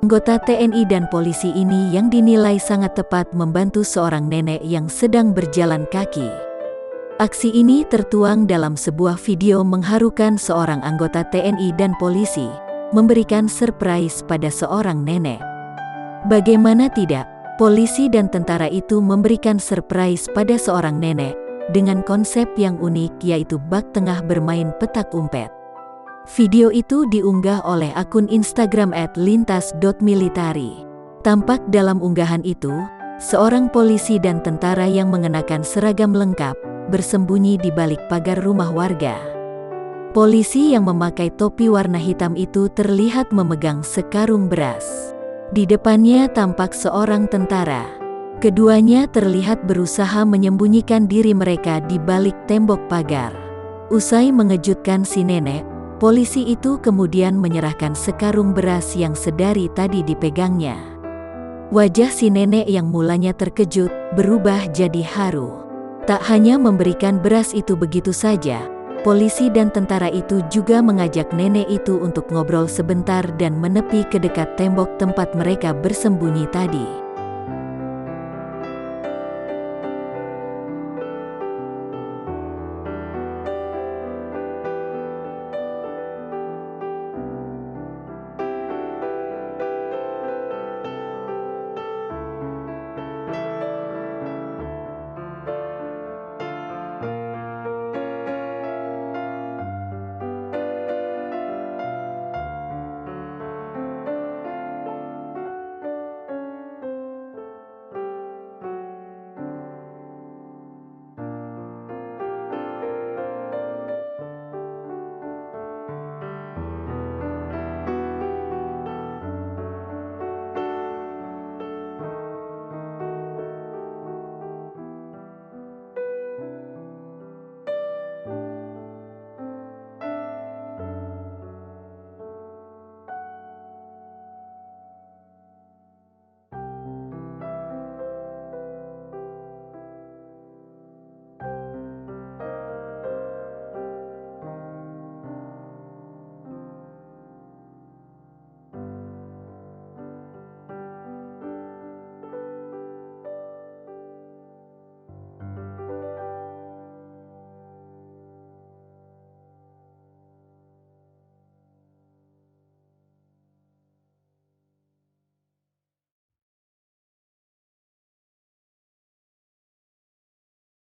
Anggota TNI dan polisi ini yang dinilai sangat tepat membantu seorang nenek yang sedang berjalan kaki. Aksi ini tertuang dalam sebuah video mengharukan seorang anggota TNI dan polisi memberikan surprise pada seorang nenek. Bagaimana tidak, polisi dan tentara itu memberikan surprise pada seorang nenek dengan konsep yang unik, yaitu bak tengah bermain petak umpet. Video itu diunggah oleh akun Instagram @lintas.military. Tampak dalam unggahan itu, seorang polisi dan tentara yang mengenakan seragam lengkap bersembunyi di balik pagar rumah warga. Polisi yang memakai topi warna hitam itu terlihat memegang sekarung beras. Di depannya tampak seorang tentara. Keduanya terlihat berusaha menyembunyikan diri mereka di balik tembok pagar. Usai mengejutkan si nenek, polisi itu kemudian menyerahkan sekarung beras yang sedari tadi dipegangnya. Wajah si nenek yang mulanya terkejut berubah jadi haru. Tak hanya memberikan beras itu begitu saja, polisi dan tentara itu juga mengajak nenek itu untuk ngobrol sebentar dan menepi ke dekat tembok tempat mereka bersembunyi tadi.